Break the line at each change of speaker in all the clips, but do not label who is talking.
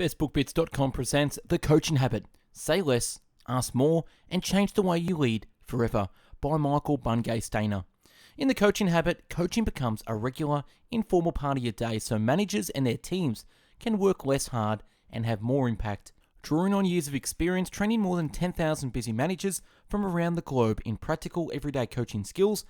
BestBookBits.com presents The Coaching Habit. Say less, ask more, and change the way you lead forever by Michael Bungay Stainer. In The Coaching Habit, coaching becomes a regular, informal part of your day so managers and their teams can work less hard and have more impact. Drawing on years of experience training more than 10,000 busy managers from around the globe in practical everyday coaching skills,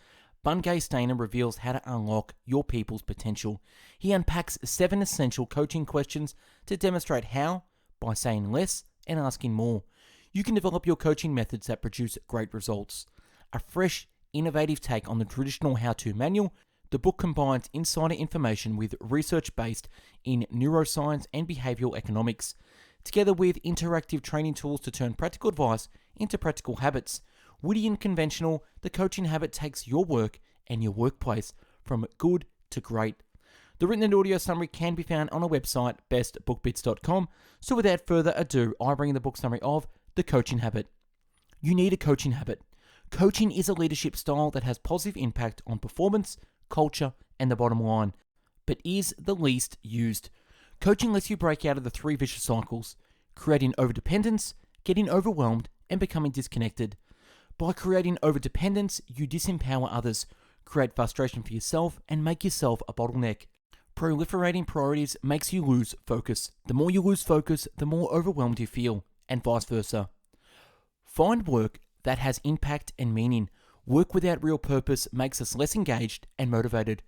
Bungay Stainer reveals how to unlock your people's potential. He unpacks 7 essential coaching questions to demonstrate how, by saying less and asking more, you can develop your coaching methods that produce great results. A fresh, innovative take on the traditional how-to manual, the book combines insider information with research based in neuroscience and behavioral economics, together with interactive training tools to turn practical advice into practical habits. Witty and conventional, The Coaching Habit takes your work and your workplace from good to great. The written and audio summary can be found on our website, bestbookbits.com. So without further ado, I bring the book summary of The Coaching Habit. You need a coaching habit. Coaching is a leadership style that has positive impact on performance, culture, and the bottom line, but is the least used. Coaching lets you break out of the 3 vicious cycles: creating overdependence, getting overwhelmed, and becoming disconnected. By creating overdependence, you disempower others, create frustration for yourself, and make yourself a bottleneck. Proliferating priorities makes you lose focus. The more you lose focus, the more overwhelmed you feel, and vice versa. Find work that has impact and meaning. Work without real purpose makes us less engaged and motivated.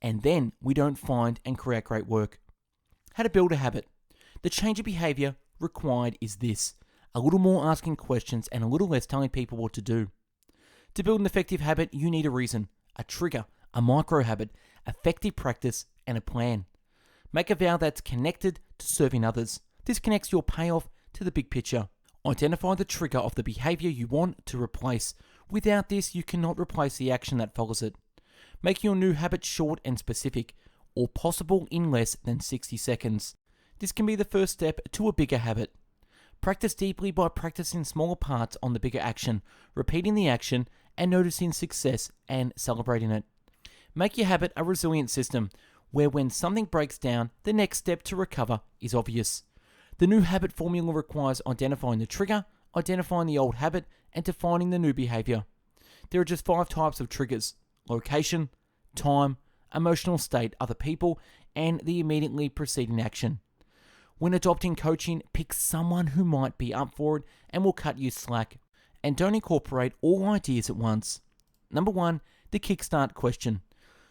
And then we don't find and create great work. How to build a habit. The change of behavior required is this: a little more asking questions and a little less telling people what to do. To build an effective habit, you need a reason, a trigger, a micro habit, effective practice, and a plan. Make a vow that's connected to serving others. This connects your payoff to the big picture. Identify the trigger of the behavior you want to replace. Without this, you cannot replace the action that follows it. Make your new habit short and specific, or possible in less than 60 seconds. This can be the first step to a bigger habit. Practice deeply by practicing smaller parts on the bigger action, repeating the action, and noticing success and celebrating it. Make your habit a resilient system, where when something breaks down, the next step to recover is obvious. The new habit formula requires identifying the trigger, identifying the old habit, and defining the new behavior. There are just 5 types of triggers: location, time, emotional state, other people, and the immediately preceding action. When adopting coaching, pick someone who might be up for it and will cut you slack. And don't incorporate all ideas at once. Number 1, the kickstart question.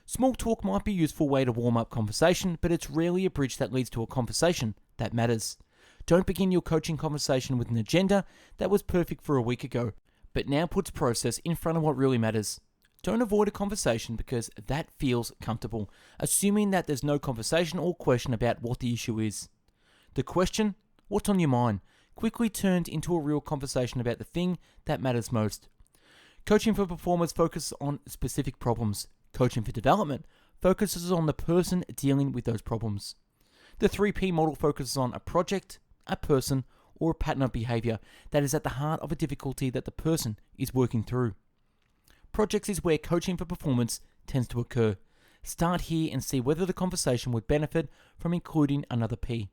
Small talk might be a useful way to warm up conversation, but it's rarely a bridge that leads to a conversation that matters. Don't begin your coaching conversation with an agenda that was perfect for a week ago, but now puts process in front of what really matters. Don't avoid a conversation because that feels comfortable, assuming that there's no conversation or question about what the issue is. The question, what's on your mind, quickly turned into a real conversation about the thing that matters most. Coaching for performers focuses on specific problems. Coaching for development focuses on the person dealing with those problems. The 3P model focuses on a project, a person, or a pattern of behavior that is at the heart of a difficulty that the person is working through. Projects is where coaching for performance tends to occur. Start here and see whether the conversation would benefit from including another P.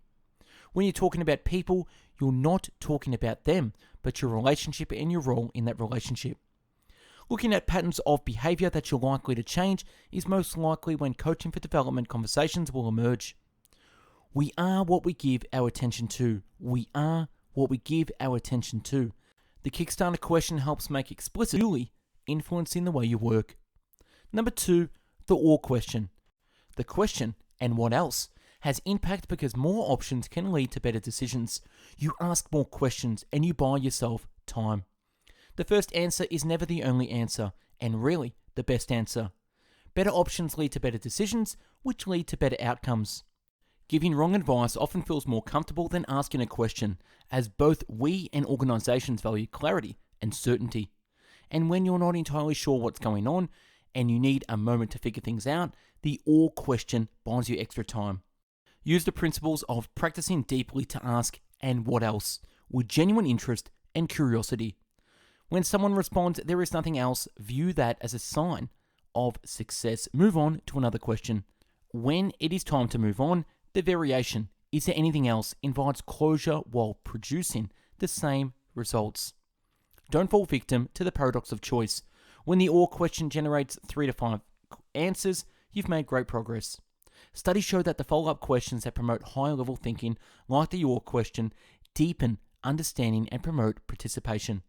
When you're talking about people, you're not talking about them, but your relationship and your role in that relationship. Looking at patterns of behavior that you're likely to change is most likely when coaching for development conversations will emerge. We are what we give our attention to. We are what we give our attention to. The Kickstarter question helps make explicit, truly influencing the way you work. Number 2, the or question. The question, and what else, has impact because more options can lead to better decisions. You ask more questions and you buy yourself time. The first answer is never the only answer, and really the best answer. Better options lead to better decisions, which lead to better outcomes. Giving wrong advice often feels more comfortable than asking a question, as both we and organizations value clarity and certainty. And when you're not entirely sure what's going on and you need a moment to figure things out, the or question buys you extra time. Use the principles of practicing deeply to ask and what else, with genuine interest and curiosity. When someone responds, there is nothing else, view that as a sign of success. Move on to another question. When it is time to move on, the variation Is there anything else? Invites closure while producing the same results. Don't fall victim to the paradox of choice. When the OR question generates 3 to 5 answers, you've made great progress. Studies show that the follow-up questions that promote high-level thinking, like the OR question, deepen understanding and promote participation.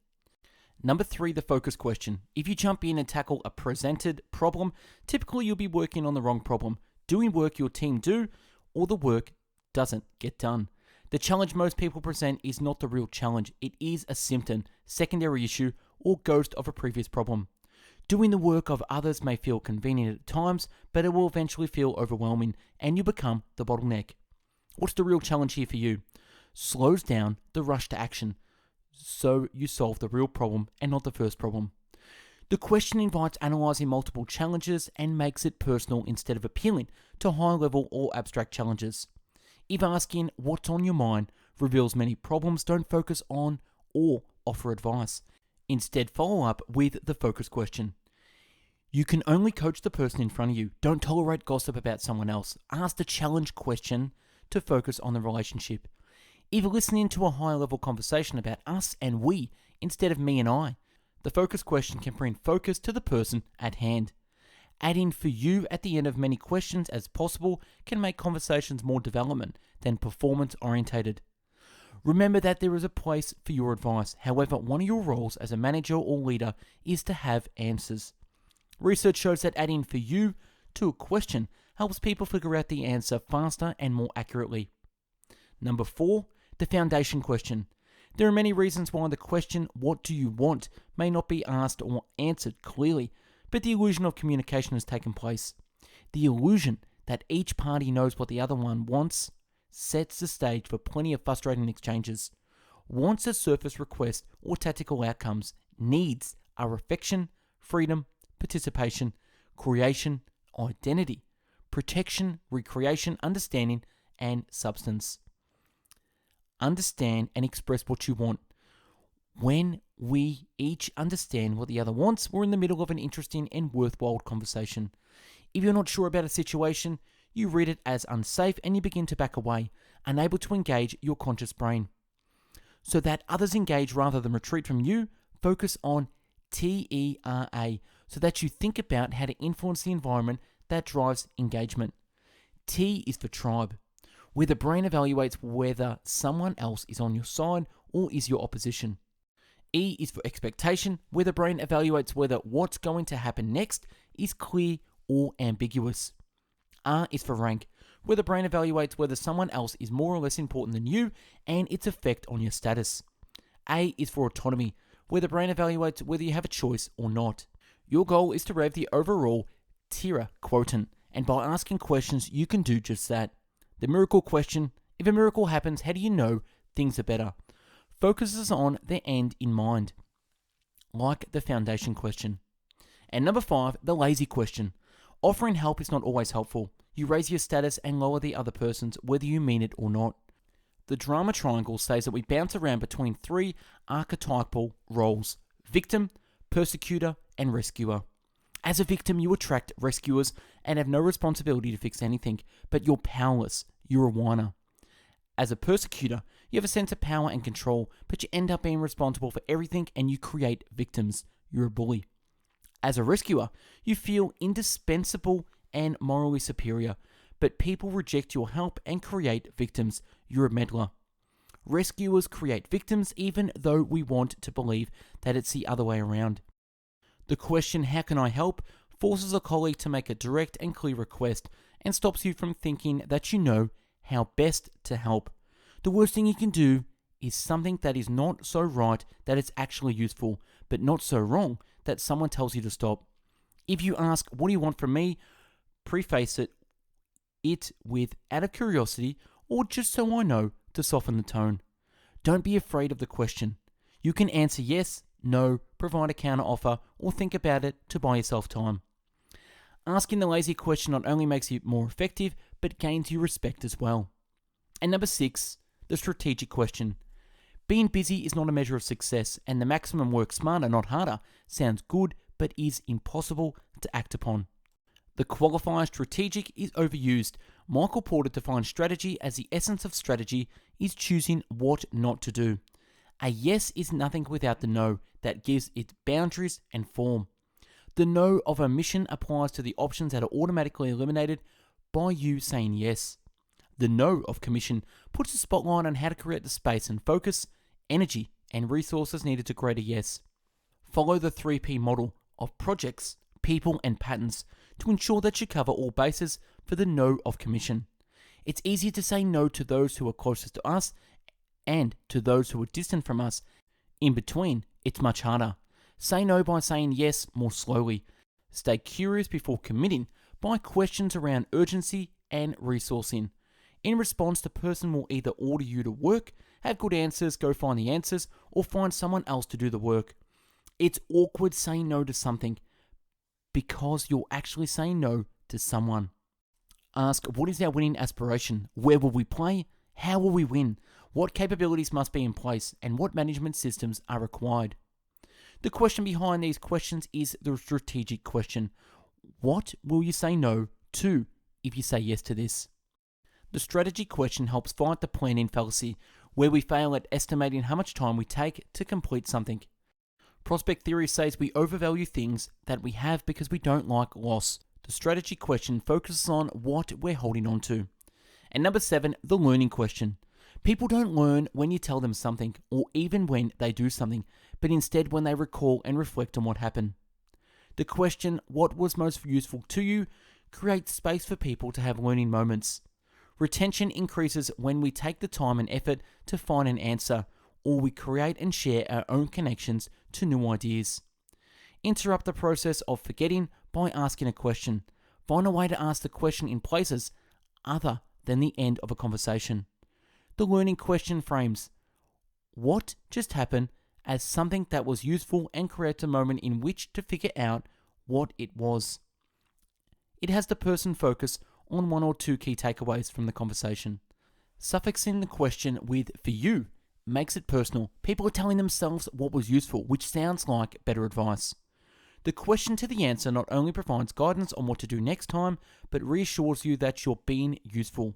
Number 3, the focus question. If you jump in and tackle a presented problem, typically you'll be working on the wrong problem, doing work your team do, or the work doesn't get done. The challenge most people present is not the real challenge. It is a symptom, secondary issue, or ghost of a previous problem. Doing the work of others may feel convenient at times, but it will eventually feel overwhelming, and you become the bottleneck. What's the real challenge here for you? Slows down the rush to action, so you solve the real problem and not the first problem. The question invites analyzing multiple challenges and makes it personal instead of appealing to high-level or abstract challenges. If asking what's on your mind reveals many problems, don't focus on or offer advice. Instead, follow up with the focus question. You can only coach the person in front of you. Don't tolerate gossip about someone else. Ask the challenge question to focus on the relationship. If listening to a high-level conversation about us and we instead of me and I, the focus question can bring focus to the person at hand. Adding for you at the end of many questions as possible can make conversations more development than performance-orientated. Remember that there is a place for your advice. However, one of your roles as a manager or leader is to have answers. Research shows that adding for you to a question helps people figure out the answer faster and more accurately. Number 4, the foundation question. There are many reasons why the question, what do you want, may not be asked or answered clearly, but the illusion of communication has taken place. The illusion that each party knows what the other one wants sets the stage for plenty of frustrating exchanges. Wants a surface request or tactical outcomes. Needs are affection, freedom, participation, creation, identity, protection, recreation, understanding, and substance. Understand and express what you want. When we each understand what the other wants, we're in the middle of an interesting and worthwhile conversation. If you're not sure about a situation, you read it as unsafe and you begin to back away, unable to engage your conscious brain. So that others engage rather than retreat from you, focus on TERA, so that you think about how to influence the environment that drives engagement. T is for tribe, where the brain evaluates whether someone else is on your side or is your opposition. E is for expectation, where the brain evaluates whether what's going to happen next is clear or ambiguous. R is for rank, where the brain evaluates whether someone else is more or less important than you and its effect on your status. A is for autonomy, where the brain evaluates whether you have a choice or not. Your goal is to rev the overall TERA quotient, and by asking questions, you can do just that. The miracle question: if a miracle happens, how do you know things are better? Focuses on the end in mind, like the foundation question. And number 5, the lazy question. Offering help is not always helpful. You raise your status and lower the other person's, whether you mean it or not. The drama triangle says that we bounce around between 3 archetypal roles: victim, persecutor, and rescuer. As a victim, you attract rescuers and have no responsibility to fix anything, but you're powerless. You're a whiner. As a persecutor, you have a sense of power and control, but you end up being responsible for everything and you create victims. You're a bully. As a rescuer, you feel indispensable and morally superior, but people reject your help and create victims. You're a meddler. Rescuers create victims even though we want to believe that it's the other way around. The question, how can I help, forces a colleague to make a direct and clear request and stops you from thinking that you know how best to help. The worst thing you can do is something that is not so right that it's actually useful, but not so wrong that someone tells you to stop. If you ask, what do you want from me? Preface it with out of curiosity or just so I know, to soften the tone. Don't be afraid of the question. You can answer yes, no, provide a counter offer, or think about it to buy yourself time. Asking the lazy question not only makes you more effective, but gains you respect as well. And number 6, the strategic question. Being busy is not a measure of success, and the maximum work smarter, not harder, sounds good, but is impossible to act upon. The qualifier strategic is overused. Michael Porter defines strategy as the essence of strategy is choosing what not to do. A yes is nothing without the no that gives it boundaries and form. The no of a mission applies to the options that are automatically eliminated by you saying yes. The no of commission puts a spotlight on how to create the space and focus, energy, and resources needed to create a yes. Follow the 3P model of projects, people, and patterns to ensure that you cover all bases for the no of commission. It's easier to say no to those who are closest to us and to those who are distant from us. In between, it's much harder. Say no by saying yes more slowly. Stay curious before committing by questions around urgency and resourcing. In response, the person will either order you to work, have good answers, go find the answers, or find someone else to do the work. It's awkward saying no to something because you're actually saying no to someone. Ask, what is our winning aspiration? Where will we play? How will we win? What capabilities must be in place? And what management systems are required? The question behind these questions is the strategic question. What will you say no to if you say yes to this? The strategy question helps fight the planning fallacy, where we fail at estimating how much time we take to complete something. Prospect theory says we overvalue things that we have because we don't like loss. The strategy question focuses on what we're holding on to. And number 7, the learning question. People don't learn when you tell them something or even when they do something, but instead when they recall and reflect on what happened. The question, what was most useful to you, creates space for people to have learning moments. Retention increases when we take the time and effort to find an answer, or we create and share our own connections to new ideas. Interrupt the process of forgetting by asking a question. Find a way to ask the question in places other than the end of a conversation. The learning question frames what just happened as something that was useful and creates a moment in which to figure out what it was. It has the person focus on 1 or 2 key takeaways from the conversation. Suffixing the question with "for you" makes it personal. People are telling themselves what was useful, which sounds like better advice. The question to the answer not only provides guidance on what to do next time, but reassures you that you're being useful.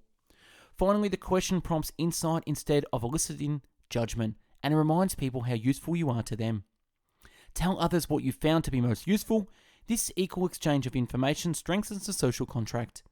Finally, the question prompts insight instead of eliciting judgment, and it reminds people how useful you are to them. Tell others what you found to be most useful. This equal exchange of information strengthens the social contract.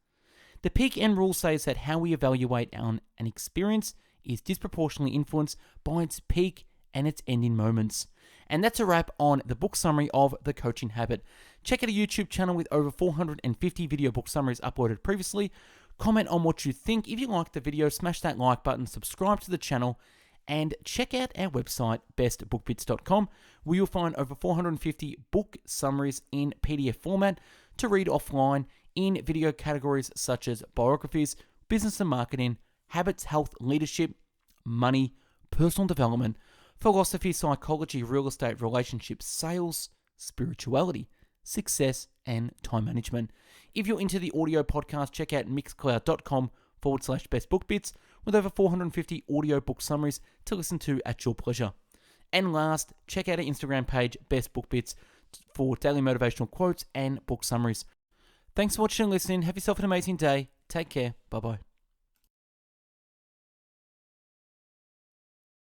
The peak end rule says that how we evaluate an experience is disproportionately influenced by its peak and its ending moments. And that's a wrap on the book summary of The Coaching Habit. Check out a YouTube channel with over 450 video book summaries uploaded previously. Comment on what you think. If you liked the video, smash that like button, subscribe to the channel, and check out our website, bestbookbits.com, where you'll find over 450 book summaries in PDF format to read offline in video categories such as biographies, business and marketing, habits, health, leadership, money, personal development, philosophy, psychology, real estate, relationships, sales, spirituality, success, and time management. If you're into the audio podcast, check out mixcloud.com/bestbookbits with over 450 audio book summaries to listen to at your pleasure. And last, check out our Instagram page, Best Book Bits, for daily motivational quotes and book summaries. Thanks for watching and listening. Have yourself an amazing day. Take care. Bye-bye.